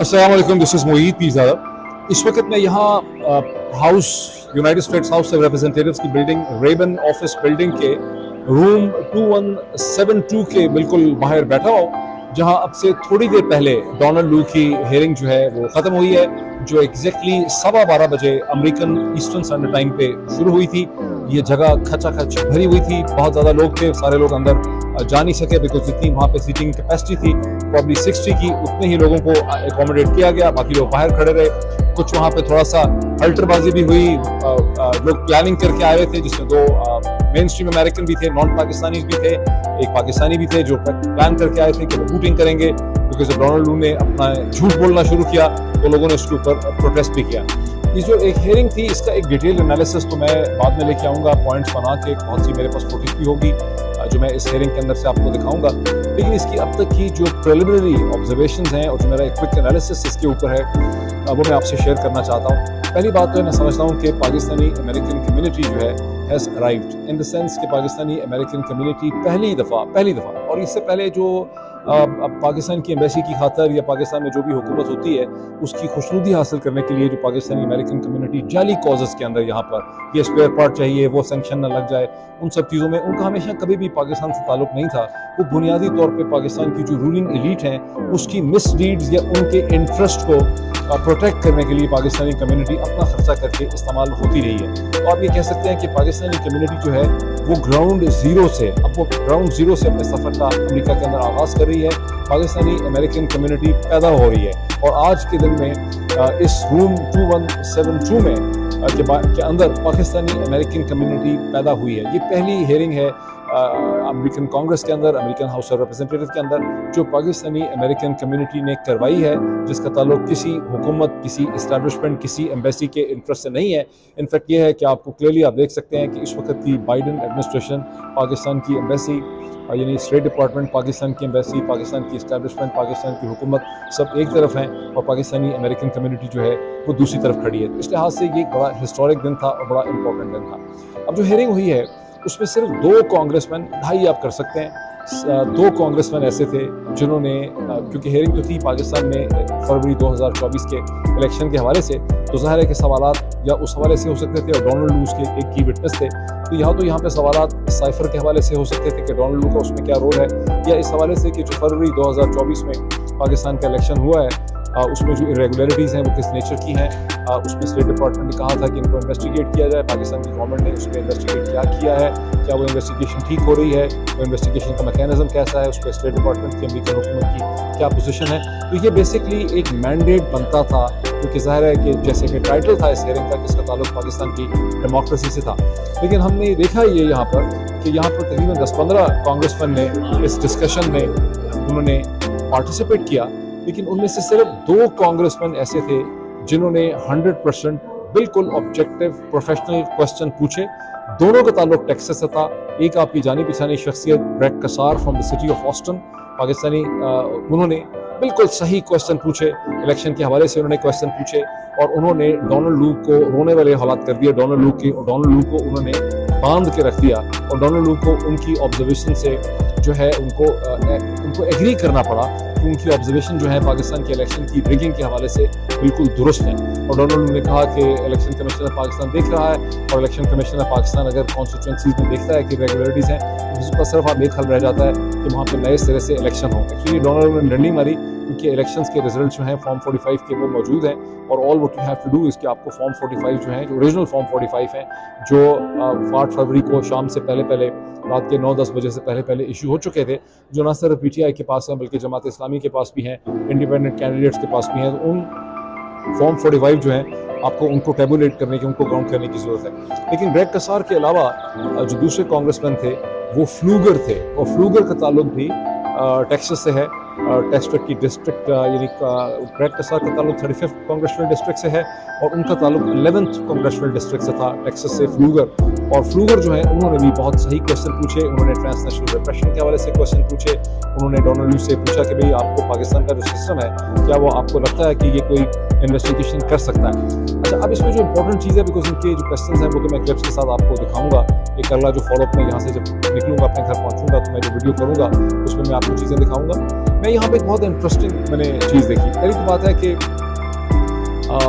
अस्सलाम वालेकुम, this is Moid Pirzada. इस वक्त मैं यहाँ house United states house of representatives की बिल्डिंग रेबन ऑफिस बिल्डिंग के रूम 2172 के बिल्कुल बाहर बैठा हूँ, जहाँ अब से थोड़ी देर पहले डोनाल्ड लू की हेयरिंग जो है वो ख़त्म हुई है, जो एग्जैक्टली 12:15 बजे अमेरिकन ईस्टर्न स्टैंडर्ड टाइम पे शुरू हुई थी। ये जगह खचाखच भरी हुई थी, बहुत ज़्यादा लोग थे, सारे लोग अंदर जा नहीं सके बिकॉज जितनी वहाँ पे सीटिंग कैपेसिटी थी प्रॉब्ली 60 की, उतने ही लोगों को एकोमोडेट किया गया, बाकी लोग बाहर खड़े रहे। कुछ वहाँ पे थोड़ा सा अल्टरबाजी भी हुई, लोग प्लानिंग करके आए थे जिसमें दो मेन स्ट्रीम अमेरिकन भी थे, नॉन पाकिस्तानी भी थे, एक पाकिस्तानी भी थे जो प्लान करके आए थे कि वो वोटिंग करेंगे, क्योंकि जब डोनाल्ड लू ने अपना झूठ बोलना शुरू किया तो लोगों ने उसके ऊपर प्रोटेस्ट भी किया। ये जो एक हेयरिंग थी इसका एक डिटेल एनालिसिस तो मैं बाद में लेके आऊँगा, पॉइंट्स बना के, बहुत सी मेरे पास फोटोज भी होगी जो मैं इस हेयरिंग के अंदर से आपको दिखाऊंगा। लेकिन इसकी अब तक की जो प्रिलिमिनरी ऑब्जर्वेशंस हैं और जो मेरा एक क्विक एनालिसिस इसके ऊपर है वो मैं आपसे शेयर करना चाहता हूँ। पहली बात तो है, मैं समझता हूँ कि पाकिस्तानी अमेरिकन कम्युनिटी जो है has arrived in the sense कि पाकिस्तानी अमेरिकन कम्युनिटी पहली दफ़ा और इससे पहले जो पाकिस्तान की एम्बेसी की खातर या पाकिस्तान में जो भी हुकूमत होती है उसकी खुशनुदी हासिल करने के लिए जो पाकिस्तानी अमेरिकन कम्युनिटी जाली कॉजेज़ के अंदर यहाँ पर ये स्पेयर पार्ट चाहिए, वो सेंक्शन न लग जाए, उन सब चीज़ों में उनका हमेशा कभी भी पाकिस्तान से ताल्लुक़ नहीं था। वो बुनियादी तौर पर पाकिस्तान की जो रूलिंग एलीट हैं उसकी मिसलीड्स या उनके इंटरेस्ट को प्रोटेक्ट करने के लिए पाकिस्तानी कम्युनिटी अपना खर्चा करके इस्तेमाल होती रही है। तो आप ये कह सकते हैं कि पाकिस्तानी कम्युनिटी जो है वो ग्राउंड ज़ीरो से अपने सफ़र का अमेरिका के अंदर आगाज़ कर रही है। पाकिस्तानी अमेरिकन कम्युनिटी पैदा हो रही है और आज के दिन में इस रूम 2172 में के अंदर पाकिस्तानी अमेरिकन कम्युनिटी पैदा हुई है। ये पहली हेयरिंग है अमेरिकन कांग्रेस के अंदर, अमेरिकन हाउस ऑफ रिप्रेजेंटेटिव के अंदर जो पाकिस्तानी अमेरिकन कम्युनिटी ने करवाई है, जिसका ताल्लुक किसी हुकूमत, किसी इस्टेब्लिशमेंट, किसी एम्बेसी के इंटरेस्ट से नहीं है। इनफैक्ट ये है कि आपको क्लियरली आप देख सकते हैं कि इस वक्त की बाइडन एडमिनिस्ट्रेशन, पाकिस्तान की एम्बेसी यानी स्टेट डिपार्टमेंट, पाकिस्तान की एम्बेसी, पाकिस्तान की इस्टेब्लिशमेंट, पाकिस्तान की हुकूमत सब एक तरफ हैं और पाकिस्तानी अमेरिकन कम्युनिटी जो है वो दूसरी तरफ खड़ी है। इस लिहाज से ये एक बड़ा हिस्टोरिक दिन था और बड़ा इंपॉर्टेंट दिन था। अब जो हेयरिंग हुई है उसमें सिर्फ 2 कांग्रेसमैन, ढाई आप कर सकते हैं, 2 कांग्रेसमैन ऐसे थे जिन्होंने, क्योंकि हेयरिंग तो थी पाकिस्तान में फरवरी 2024 के इलेक्शन के हवाले से, तो ज़ाहिर है कि सवालात या उस हवाले से हो सकते थे और डोनाल्ड लू के एक की विटनेस थे, तो यहाँ पे सवालात साइफर के हवाले से हो सकते थे कि डोनाल्ड लू का उसमें क्या रोल है, या इस हवाले से कि जो फरवरी 2024 में पाकिस्तान का इलेक्शन हुआ है उसमें जो इरेगुलरिटीज़ हैं वो किस नेचर की हैं। उसमें स्टेट डिपार्टमेंट ने कहा था कि इनको इन्वेस्टिगेट किया जाए, पाकिस्तान की गवर्नमेंट ने उसमें इन्वेस्टिगेट क्या किया है, क्या वो इन्वेस्टिगेशन ठीक हो रही है, वो इन्वेस्टिगेशन का मैकेनिज्म कैसा है, उस पर स्टेट डिपार्टमेंट की, अमेरिकन हुकूमत की क्या पोजीशन है। तो ये बेसिकली एक मैंडेट बनता था, क्योंकि ज़ाहिर है कि जैसे कि टाइटल था इस हेयरिंग का, जिसका ताल्लुक पाकिस्तान की डेमोक्रेसी से था। लेकिन हमने देखा ये यहाँ पर कि यहाँ पर तकरीबन 10-15 कांग्रेसमैन ने इस डिस्कशन में उन्होंने पार्टिसिपेट किया, लेकिन उनमें से सिर्फ 2 कांग्रेसमैन ऐसे थे जिन्होंने 100% बिल्कुल ऑब्जेक्टिव प्रोफेशनल क्वेश्चन पूछे। दोनों का ताल्लुक टेक्सास से था। एक आपकी जानी पहचानी शख्सियत Brett Kasar from the city of Austin, Pakistani, उन्होंने बिल्कुल सही क्वेश्चन पूछे, इलेक्शन के हवाले से उन्होंने क्वेश्चन पूछे और उन्होंने डोनाल्ड लू को रोने वाले हालात कर दिए। डोनाल्ड लू को उन्होंने बांध के रख दिया और डोनाल्ड लू को उनकी ऑब्जर्वेशन से जो है उनको एग्री करना पड़ा कि उनकी ऑब्जर्वेशन जो है पाकिस्तान के इलेक्शन की रिगिंग के हवाले से बिल्कुल दुरुस्त है। और डोनाल्ड लू ने कहा कि इलेक्शन कमीशन ऑफ पाकिस्तान देख रहा है और इलेक्शन कमीशन ऑफ पाकिस्तान अगर कॉन्स्टिट्यूंसीज में देखता है कि रेगुलरिटीज़ हैं तो उसका सिर्फ आप एक हल रह जाता है कि वहाँ पर नए सिरे से इलेक्शन हो। एक्चुअली डोनाल्ड लू ने डंडी मारी, क्योंकि इलेक्शंस के रिजल्ट जो हैं फॉर्म 45 के वो मौजूद हैं और all what you have to do इसके आपको फॉर्म 45 जो हैं, जो ओरिजिनल फॉर्म 45 हैं, जो 8 फरवरी को शाम से पहले रात के 9-10 बजे से पहले इशू हो चुके थे, जो ना सिर्फ PTI के पास हैं बल्कि जमात इस्लामी के पास भी हैं, इंडिपेंडेंट कैंडिडेट्स के पास भी हैं। तो उन फॉर्म 45 जो हैं आपको उनको टेबुलेट करने की, उनको काउंट करने की ज़रूरत है। लेकिन ब्रेट कसार के अलावा जो दूसरे कांग्रेसमैन थे वो फ्लूगर थे और फ्लूगर का ताल्लुक भी टेक्सास से है। टेक्सास की डिस्ट्रिक्ट यानी ब्रेट कसार का ताल्लुक 35th कांग्रेसनल डिस्ट्रिक्ट से है और उनका ताल्लुक 11th कांग्रेसनल डिस्ट्रिक्ट से था, टेक्सास से फ्लूगर। और फ्लूगर जो है उन्होंने भी बहुत सही क्वेश्चन पूछे, उन्होंने ट्रांसनेशनल रिप्रेशन के हवाले से क्वेश्चन पूछे, उन्होंने डोनाल्ड लू से पूछा कि भाई आपको पाकिस्तान का जो सिस्टम है क्या वो आपको लगता है कि ये कोई इन्वेस्टिगेशन कर सकता है। अच्छा, अब इसमें जो इंपॉर्टेंट चीज़ है, बिकॉज इनके जो क्वेश्चन हैं वो तो मैं क्लिप्स के साथ आपको दिखाऊंगा, एक अगला जो फॉलोअप में यहाँ से जब निकलूँगा अपने घर पहुँचूँगा तो मैं जो वीडियो करूँगा उसमें मैं आपको चीज़ें दिखाऊँगा। मैं यहाँ पे एक बहुत इंटरेस्टिंग मैंने चीज़ देखी। पहली तो बात है कि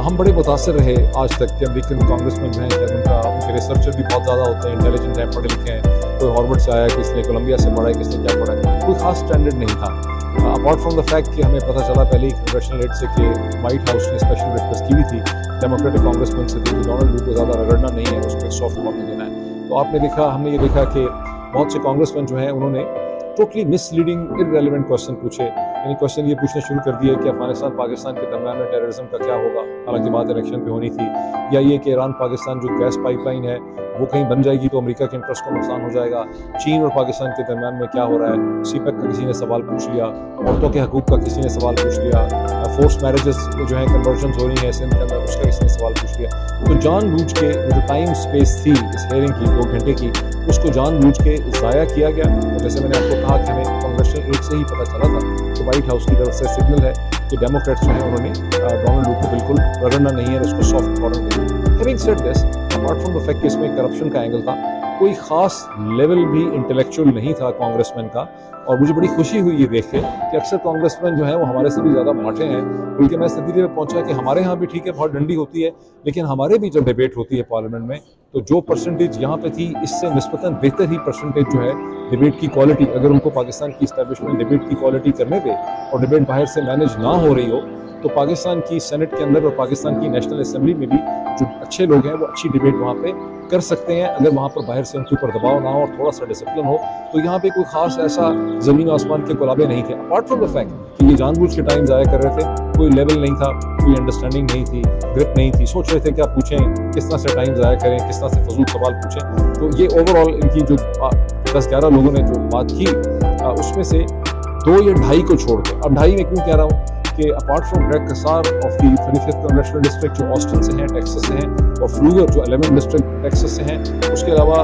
हम बड़े मुतासर रहे आज तक कि अमेरिकन कांग्रेसमैन जो हैं उनके रिसर्चर भी बहुत ज़्यादा होते हैं, इंटेलिजेंट हैं, पढ़े लिखे हैं। कोई हार्वर्ड से आया, किसने कोलंबिया से पढ़ा है, किसने क्या पढ़ा है, कोई खास स्टैंडर्ड नहीं था। अपार्ट फ्रॉम द फैक्ट कि हमें पता चला पहले ही कांग्रेशनल रेट से कि वाइट हाउस ने स्पेशल रिक्वेस्ट की हुई थी डेमोक्रेटिक कांग्रेसमैन से थी कि डोनाल्ड ट्रम्प को ज़्यादा रगड़ना नहीं है, उसको एक सॉफ्ट कॉपी देना है। तो हमने ये देखा कि बहुत से कांग्रेसमैन जो हैं उन्होंने टोटली मिसलीडिंग इररेलेवेंट क्वेश्चन पूछे। यानी क्वेश्चन ये पूछने शुरू कर दिए कि अफगानिस्तान पाकिस्तान के दरमियान में टेररिज्म का क्या होगा, हालांकि बात इलेक्शन पे होनी थी, या ये कि ईरान पाकिस्तान जो गैस पाइपलाइन है वो कहीं बन जाएगी तो अमेरिका के इंटरेस्ट को नुकसान हो जाएगा, चीन और पाकिस्तान के दरमियान में क्या हो रहा है, सीपेक का किसी ने सवाल पूछ लिया, औरतों के हकूक़ का किसी ने सवाल पूछ लिया, फोर्स मैरिजेस जो हैं कन्वर्जन हो रही हैं सिंध के अंदर, उसका किसी ने सवाल पूछ लिया। तो जानबूझ के जो टाइम स्पेस थी इस हेयरिंग की 2 घंटे की, उसको जानबूझ के ज़ाया किया गया। तो जैसे मैंने आपको कहा कि हमें कांग्रेशनल एड से ही पता चला था तो वाइट हाउस की तरफ से सिग्नल है कि डेमोक्रेट्स जो हैं उन्होंने डोनाल्ड ट्रम्प को बिल्कुल रगड़ना नहीं है, उसको सॉफ्ट कॉर्नर देना। Having said this, apart from the fact कि इसमें करप्शन का एंगल था, कोई ख़ास लेवल भी इंटेलेक्चुअल नहीं था कांग्रेसमैन का। और मुझे बड़ी खुशी हुई ये देख के कि अक्सर कांग्रेसमैन जो हैं वो हमारे से भी ज़्यादा माठे हैं। बल्कि मैं इस नतीजे में पहुंचा कि हमारे यहाँ भी ठीक है बहुत डंडी होती है, लेकिन हमारे भी जब डिबेट होती है पार्लियामेंट में तो जो परसेंटेज यहाँ पे थी इससे निस्बतन बेहतर ही परसेंटेज जो है डिबेट की क्वालिटी, अगर उनको पाकिस्तान की इस्टेब्लिशमेंट डिबेट की क्वालिटी करने दे और डिबेट बाहर से मैनेज ना हो रही हो तो पाकिस्तान की सेनेट के अंदर और पाकिस्तान की नेशनल असेंबली में भी जो अच्छे लोग हैं वो अच्छी डिबेट वहाँ पे कर सकते हैं, अगर वहाँ पर बाहर से उनके ऊपर दबाव ना हो और थोड़ा सा डिसिप्लिन हो। तो यहाँ पे कोई खास ऐसा ज़मीन आसमान के गुलाबे नहीं थे, अपार्ट फ्रॉम द फैक्ट कि ये जानबूझ के टाइम ज़ाया कर रहे थे, कोई लेवल नहीं था, कोई अंडरस्टैंडिंग नहीं थी, ग्रिप नहीं थी, सोच रहे थे क्या पूछें, किस तरह से टाइम ज़ाया करें, किस तरह से फजूल सवाल पूछें। तो ये ओवरऑल इनकी जो 10-11 लोगों ने जो बात की उसमें से 2 या 2.5 को छोड़ के, अब 2.5 में क्यों कह रहा हूँ कि apart from Greg Kasar of the 35th congressional district जो ऑस्टिन से हैं, टेक्सास से हैं, और फ्लूगर जो 11th डिस्ट्रिक्ट टेक्सास से हैं, उसके अलावा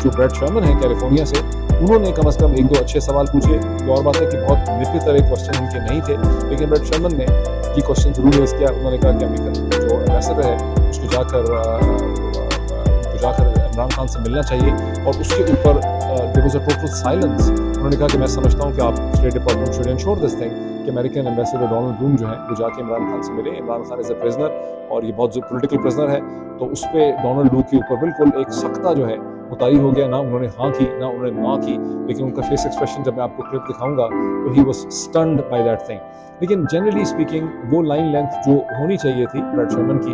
जो ब्रेट शर्मन हैं कैलिफोर्निया से, उन्होंने कम से कम 1-2 अच्छे सवाल पूछे। तो और बात है कि बहुत निपट तरह क्वेश्चन उनके नहीं थे, लेकिन ब्रेट शर्मन ने ये क्वेश्चन जरूर रेज किया। उन्होंने कहा कि अमेरिकन जो एम्बेसडर है उसको जाकर इमरान खान से मिलना चाहिए, और उसके ऊपर there was a total silence. उन्होंने कहा कि मैं समझता हूँ कि आप state department should ensure this thing कि अमेरिकन एम्बेसडर डोनाल्ड ट्रम्प जो है वो जाके इमरान खान से मिले। Imran Khan is a prisoner और ये बहुत जो पॉलिटिकल प्रिजनर है, तो उस पर डोनाल्ड ट्रम्प के ऊपर बिल्कुल एक सख्ता जो है मुतारी हो गया। ना उन्होंने हाँ की ना उन्होंने ना की, लेकिन उनका फेस एक्सप्रेशन जब मैं आपको क्लिप दिखाऊंगा तो he was stunned by that thing. लेकिन जनरली स्पीकिंग वो लाइन लेंथ जो होनी चाहिए थी ब्रेट शर्मन की,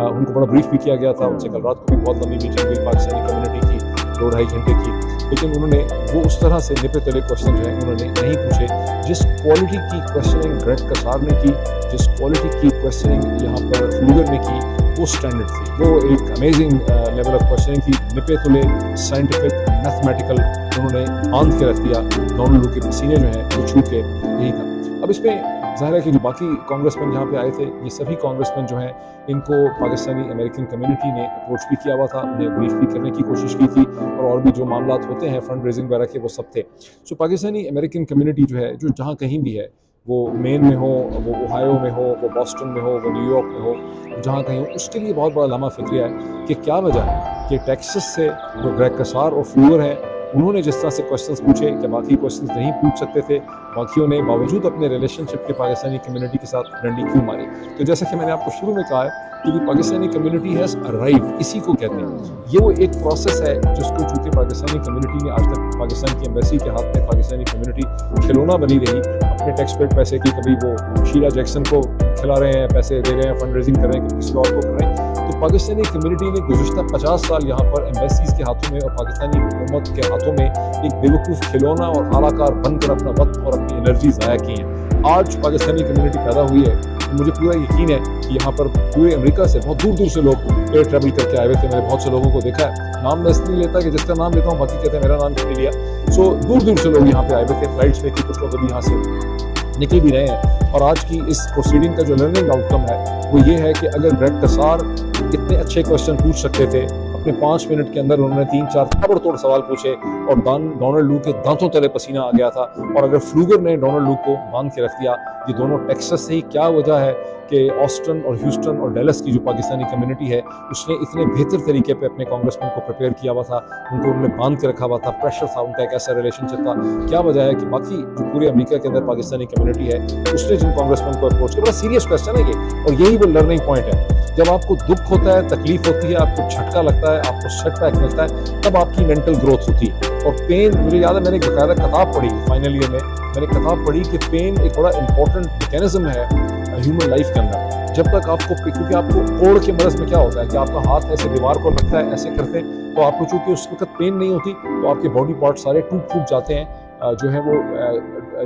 उनको बड़ा ब्रीफ भी किया गया था। उनसे कल रात को भी बहुत लंबी मीटिंग हुई पाकिस्तानी कम्युनिटी की 2-2.5 घंटे की, लेकिन उन्होंने वो उस तरह से निपे तले क्वेश्चन जो है उन्होंने नहीं पूछे। जिस क्वालिटी की क्वेश्चनिंग ग्रेग कसार ने की, जिस क्वालिटी की क्वेश्चनिंग यहाँ पर फ्लूगर ने की, वो स्टैंडर्ड थी। वो एक अमेजिंग लेवल ऑफ क्वेश्चनिंग थी, निपे तुले साइंटिफिक मैथमेटिकल उन्होंने बांध के रख दिया। डोनाल्ड ट्रम्प के पसीने जो हैं वो छू के यही था। अब इसमें ज़ाहिर है कि जो बाकी कांग्रेसमैन यहाँ पे आए थे, ये सभी कांग्रेसमैन जो हैं इनको पाकिस्तानी अमेरिकन कम्युनिटी ने अप्रोच भी किया हुआ था, उन्हें ब्रीफ भी करने की कोशिश की थी, और भी जो मामला होते हैं फंड रेजिंग वगैरह के वो सब थे। सो पाकिस्तानी अमेरिकन कम्युनिटी जो है, जो जहाँ कहीं भी है, वो मेन में हो, वो ओहायो में हो, वो बॉस्टन में हो, वो न्यूयॉर्क में हो, जहाँ कहीं हो, उसके लिए बहुत बड़ा लम्हा फिक्रिया है कि क्या वजह है कि टेक्सास से जो ग्रेग कसार और फ्लूगर है उन्होंने जिस तरह से क्वेश्चंस पूछे कि बाकी क्वेश्चंस नहीं पूछ सकते थे, बाकियों ने बावजूद अपने रिलेशनशिप के पाकिस्तानी कम्युनिटी के साथ डंडी क्यों मारी। तो जैसा कि मैंने आपको शुरू में कहा है कि पाकिस्तानी कम्युनिटी हैज़ अराइव्ड, इसी को कहते हैं। ये वो एक प्रोसेस है जिसको चूँकि पाकिस्तानी कम्युनिटी ने आज तक पाकिस्तान की एम्बेसी के हाथ में पाकिस्तानी कम्युनिटी खिलौना बनी रही, अपने टैक्स पेड पैसे की, कभी वो शीला जैक्सन को खिला रहे हैं, पैसे दे रहे हैं, फंड रेजिंग कर रहे हैं, किसी और को कर रहे हैं। तो पाकिस्तानी कम्युनिटी ने गुज़श्ता 50 साल यहाँ पर एम्बेसीज़ के हाथों में और पाकिस्तानी हुकूमत के हाथों में एक बेवकूफ़ खिलौना और आलाकार बनकर अपना वक्त और अपनी एनर्जी ज़ाया की है। आज पाकिस्तानी कम्युनिटी पैदा हुई है, तो मुझे पूरा यकीन है कि यहाँ पर पूरे अमेरिका से बहुत दूर दूर से लोग एयर ट्रैवल करके आए हुए थे। मैंने बहुत से लोगों को देखा है, नाम मैं इसलिए लेता कि जिसका नाम लेता हूँ बाकी कहते हैं मेरा नाम क्यों नहीं लिया। सो दूर दूर से लोग यहाँ पे आए हुए थे फ्लाइट्स में, कि कुछ लोग अभी यहाँ से निकल भी रहे हैं। और आज की इस प्रोसीडिंग का जो लर्निंग आउटकम है वो ये है कि अगर ग्रेग कसार इतने अच्छे क्वेश्चन पूछ सकते थे, अपने 5 मिनट के अंदर उन्होंने 3-4 ताबड़तोड़ सवाल पूछे और डोनाल्ड ट्रम्प के दांतों तले पसीना आ गया था। और अगर फ्लूगर ने डोनाल्ड ट्रम्प को बांध के रख दिया, ये दोनों टेक्सास से ही, क्या वजह है कि ऑस्टिन और ह्यूस्टन और डेलस की जो पाकिस्तानी कम्युनिटी है उसने इतने बेहतर तरीके पे अपने कांग्रेसमैन को प्रिपेयर किया हुआ था, उनको उन्होंने बांध के रखा हुआ था, प्रेशर था, उनका एक ऐसा रिलेशनशिप था। क्या वजह है कि बाकी जो पूरे अमेरिका के अंदर पाकिस्तानी कम्युनिटी है उसने जिन कांग्रेसमैन को अप्रोच किया, बड़ा सीरियस क्वेश्चन है ये, और यही वो लर्निंग पॉइंट है। जब आपको दुख होता है, तकलीफ होती है, आपको झटका लगता है, आपको सेटबैक मिलता है, तब आपकी मेंटल ग्रोथ होती है। और पेन, मुझे याद है मैंने एक बकायदा किताब पढ़ी फाइनल ईयर में, मैंने किताब पढ़ी कि पेन एक बड़ा इंपॉर्टेंट मैकेनिज्म है ह्यूमन लाइफ के अंदर। जब तक आपको, क्योंकि आपको कोड़ के मरज में क्या होता है कि आपका हाथ ऐसे दीवार को लगता है, ऐसे करते हैं, तो आपको चूंकि उस वक्त पेन नहीं होती तो आपके बॉडी पार्ट सारे टूट फूट जाते हैं, जो है वो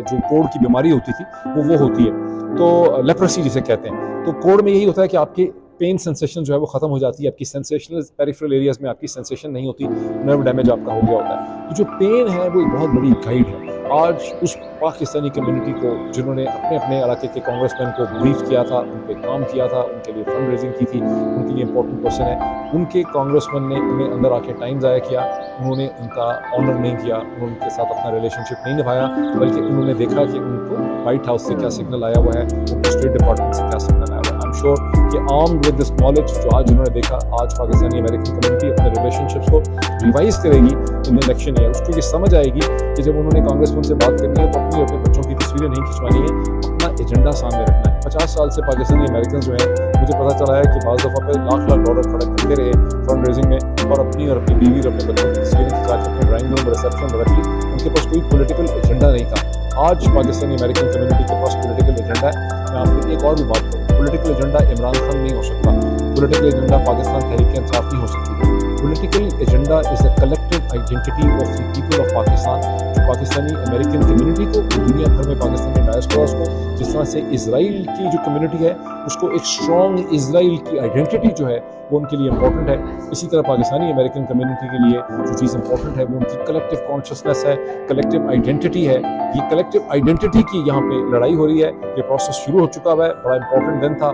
जो कोड़ की बीमारी होती थी वो होती है, तो लेप्रेसी जिसे कहते हैं। तो कोड़ में यही होता है कि आपके पेन सेंसेशन जो है वो खत्म हो जाती है, आपकी सेंसेशनल पेरिफेरल एरियाज में आपकी सेंसेशन नहीं होती, नर्व डैमेज आपका हो गया होता है। तो जो पेन है वो एक बहुत बड़ी गाइड है। आज उस पाकिस्तानी कम्युनिटी को जिन्होंने अपने अपने इलाके के कांग्रेसमैन को ब्रीफ किया था, उन पर काम किया था, उनके लिए फंड रेजिंग की थी, उनके लिए इंपॉर्टेंट क्वेश्चन है, उनके कांग्रेसमैन ने उन्हें अंदर आके टाइम ज़ाया किया, उन्होंने उनका ऑनर नहीं किया, उन्होंने उनके साथ अपना रिलेशनशिप नहीं निभाया, बल्कि उन्होंने देखा कि उनको वाइट हाउस से क्या सिग्नल आया हुआ है, उनको स्टेट डिपार्टमेंट से क्या सिग्नल आया हुआ है। आई एम श्योर कि आर्म्ड विद दिस नॉलेज जो आज उन्होंने देखा, आज पाकिस्तानी अमेरिकन कम्युनिटी अपने रिलेशनशिप्स को रिवाइज करेगी इन इलेक्शन ईयर। उसको ये समझ आएगी कि जब उन्होंने कांग्रेसमैन से बात करनी है तो अपने बच्चों की तस्वीरें नहीं खिंचवानी है, अपना एजेंडा सामने रखना है। 50 साल से पाकिस्तानी अमेरिकन जो है, मुझे पता चला है कि बाज़ दफ़ा पे लाख डॉलर खड़ा करते रहे फंड रेजिंग में, और अपनी बीवी और अपने बच्चों की तस्वीरें खिंचा के अपने ड्राइंग रूम रिसेप्शन में रख ली। उनके पास कोई पॉलिटिकल एजेंडा नहीं था। आज पाकिस्तानी अमेरिकन कम्युनिटी के पास पॉलिटिकल एजेंडा है। मैं आपको एक और भी बात करूँ, पॉलिटिकल एजेंडा इमरान खान नहीं हो सकता, पॉलिटिकल एजेंडा पाकिस्तान तहरीक-ए-इंसाफ नहीं हो सकती। Political agenda is the collective identity of the people of Pakistan, जो पाकिस्तानी अमेरिकन कम्युनिटी को, दुनिया भर में पाकिस्तानी डायस्पोरास को, जिस तरह से इजराइल की जो कम्युनिटी है उसको एक स्ट्रॉन्ग इजराइल की आइडेंटिटी जो है वो उनके लिए इंपॉर्टेंट है, इसी तरह पाकिस्तानी अमेरिकन कम्युनिटी के लिए जो चीज़ इंपॉर्टेंट है वो उनकी कलेक्टिव कॉन्शियसनेस है, कलेक्टिव आइडेंटिटी है। ये कलेक्टिव आइडेंटिटी की यहाँ पे लड़ाई हो रही है, ये प्रोसेस शुरू हो चुका है, बड़ा इंपॉर्टेंट दिन था,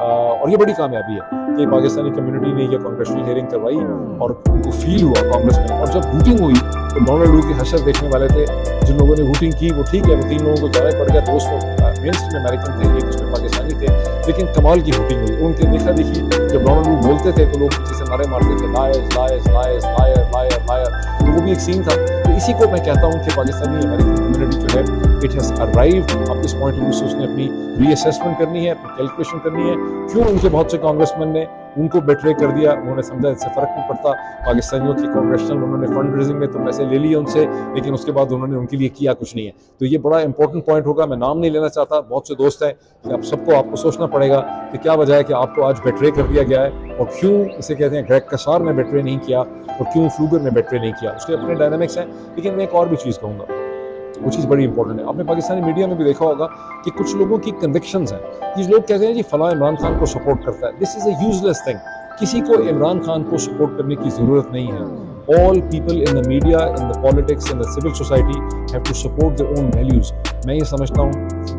और ये बड़ी कामयाबी है कि पाकिस्तानी कम्युनिटी ने ये कांग्रेचुलल हियरिंग करवाई और उनको फील हुआ कांग्रेस में। और जब वोटिंग हुई तो डोनाल्ड ट्रंप की हशर देखने वाले थे, जिन लोगों ने वोटिंग की वो ठीक है, वो 3 लोगों को ज़्यादा पड़ गया, दोस्त मेन स्ट्रीम अमेरिकन थे, एक उसमें पाकिस्तानी थे, लेकिन कमाल की वोटिंग हुई। उनके देखा देखी जब डोनाल्ड ट्रंप बोलते थे तो लोग पीछे से नारे मारते थे, liars liars liars liar liar liar, तो वो भी एक सीन था। तो इसी को मैं कहता हूँ कि पाकिस्तानी अमेरिकन कम्युनिटी जो है इट हैज़ अराइव्ड। अब इस पॉइंट ऑफ व्यू से उसने अपनी रीअसेसमेंट करनी है, अपनी कैलकुलेशन करनी है, क्यों उनके बहुत से कांग्रेसमैन ने उनको बेट्रे कर दिया। उन्होंने समझा इससे फ़र्क नहीं पड़ता, पाकिस्तानियों की कांग्रेचुलल, उन्होंने फंड रेजिंग में तो पैसे ले लिए उनसे, लेकिन उसके बाद उन्होंने उनके लिए किया कुछ नहीं है। तो ये बड़ा इंपॉर्टेंट पॉइंट होगा, मैं नाम नहीं लेना चाहता, बहुत से दोस्त हैं कि आप सबको आपको सोचना पड़ेगा कि क्या वजह है कि आपको आज बेट्रे कर दिया गया है, और क्यों इसे कहते हैं ग्रेग कसार ने बेट्रे नहीं किया और क्यों फ्लूगर ने बेट्रे नहीं किया, उसके अपने डायनामिक्स हैं। लेकिन मैं एक और भी चीज़ कहूँगा, वो चीज़ बड़ी इंपॉर्टेंट है। आपने पाकिस्तानी मीडिया में भी देखा होगा कि कुछ लोगों की कन्विक्शंस हैं, ये लोग कहते हैं जी फलां इमरान खान को सपोर्ट करता है। This is a useless thing, किसी को इमरान खान को सपोर्ट करने की ज़रूरत नहीं है। All people in the media, in the politics, in the civil society have to support their own values. मैं ये समझता हूँ,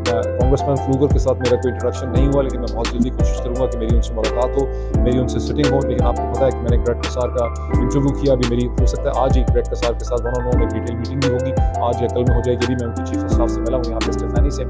कांग्रेसमैन फ्लूगर के साथ मेरा कोई इंट्रोडक्शन नहीं हुआ, लेकिन मैं बहुत जल्दी कोशिश करूँगा कि मेरी उनसे मुलाकात हो, मेरी उनसे सिटिंग हो। लेकिन आपको पता है कि मैंने ग्रेग कसार का इंटरव्यू किया, अभी मेरी हो सकता है आज ही ग्रेग कसार के साथ वन-ऑन-वन एक डिटेल मीटिंग भी होगी, आज या कल में हो जाएगी। अभी मैं उनकी चीफ ऑफ स्टाफ से मिला हूँ यहाँ पे स्टेफानी से।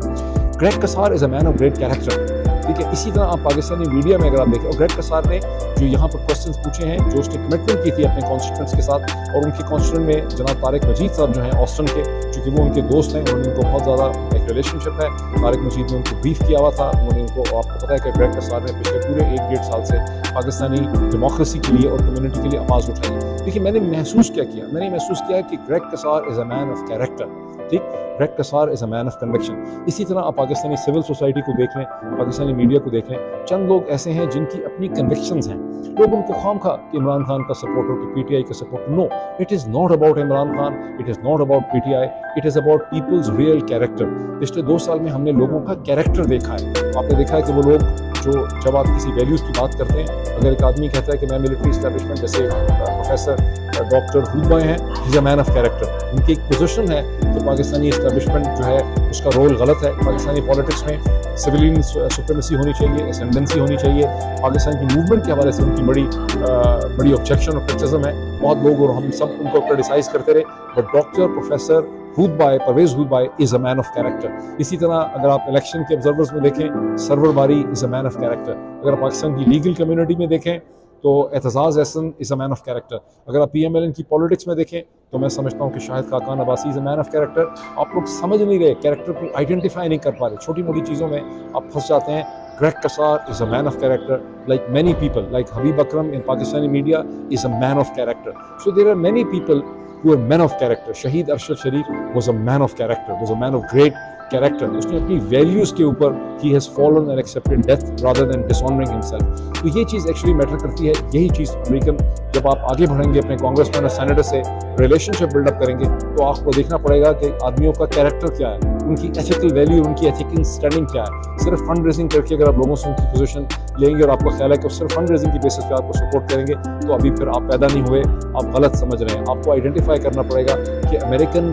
Greg Casar is a man of great character, ठीक है। इसी तरह आप पाकिस्तानी मीडिया में अगर आप देखें, और ग्रेग कसार ने जो यहाँ पर क्वेश्चंस पूछे हैं, जो उसने कमिटमेंट की थी अपने कॉन्स्टिट्यूएंट्स के साथ, और उनके कॉन्स्टिट्यूएंट में जनाब तारिक मजीद साहब जो हैं ऑस्टिन के, चूँकि वो उनके दोस्त हैं, उन्होंने उनको बहुत ज़्यादा एक रिलेशनशिप है, तारिक मजीद ने उनको ब्रीफ किया हुआ था, उन्होंने उनको, आपको पता है कि ग्रेग कसार ने पिछले पूरे 1-1.5 साल से पाकिस्तानी डेमोक्रेसी के लिए और कम्युनिटी के लिए आवाज़ उठाई। देखिए मैंने महसूस क्या किया, मैंने महसूस किया कि Greg Casar is a man of character, ठीक। Greg Casar is a man of conviction. इसी तरह आप पाकिस्तानी सिविल सोसाइटी को देख लें, पाकिस्तानी मीडिया को देख लें, चंद लोग ऐसे हैं जिनकी अपनी कन्विक्शंस हैं। लोग उनको खामखा कि इमरान खान का सपोर्ट हो तो पीटीआई का support, no, it is not about Imran Khan, it is not about PTI, it is about people's real character. पिछले 2 साल में हमने लोगों का कैरेक्टर देखा है। आपने देखा है कि वो लोग जो, जब आप किसी वैल्यूज़ की बात करते हैं, अगर एक आदमी कहता है कि मैं मिलिट्री इस्टेब्लिशमेंट, जैसे प्रोफेसर डॉक्टर हुदबा हैं, he is a man of character, उनकी एक पोजीशन है कि पाकिस्तानी इस्टेब्लिशमेंट जो है उसका रोल गलत है। पाकिस्तानी पॉलिटिक्स में सिविलियन सुप्रीमेसी होनी चाहिए, एसेंडेंसी होनी चाहिए। पाकिस्तान की मूवमेंट के हवाले से उनकी बड़ी ऑब्जेक्शन और क्रिटिसिज्म है। बहुत लोग और हम सब उनको क्रिटिसाइज करते रहे, but doctor professor Hoodbhoy, Pervez Hoodbhoy is a man of character. इसी तरह अगर आप इलेक्शन के ऑब्जर्वर्स में देखें, Sarwar Bari is a man of character. अगर आप पाकिस्तान की लीगल कम्युनिटी में देखें तो Aitzaz Ahsan is a man of character. अगर आप PMLN की पॉलिटिक्स में देखें तो मैं समझता हूँ कि Shahid Khaqan Abbasi is a man of character. आप लोग समझ नहीं रहे, कैरेक्टर को आइडेंटिफाई नहीं कर पा रहे, छोटी मोटी चीज़ों में आप फंस जाते हैं। Greg Kasar is a man of character, like many people, like Habib Akram in Pakistani media is a man of character. So there are many people who are men of character. Shahid Arshad Sharif was a man of character, was a man of great character. उसने अपनी values के ऊपर he has fallen and accepted death rather than dishonoring himself. तो ये चीज़ actually matter करती है। यही चीज़ American जब आप आगे बढ़ेंगे अपने कांग्रेसमैन और सेनेटर से रिलेशनशिप बिल्डअप करेंगे तो आपको देखना पड़ेगा कि आदमियों का कैरेक्टर क्या है, उनकी एथिकल वैल्यू, उनकी एथिकल स्टैंडिंग क्या है। सिर्फ फंड रेजिंग करके अगर आप लोगों से उनकी पोजीशन लेंगे और आपको ख्याल है कि सिर्फ फंड रेजिंग की बेसिस पे आपको सपोर्ट करेंगे तो अभी फिर आप पैदा नहीं हुए, आप गलत समझ रहे हैं। आपको आइडेंटिफाई करना पड़ेगा कि अमेरिकन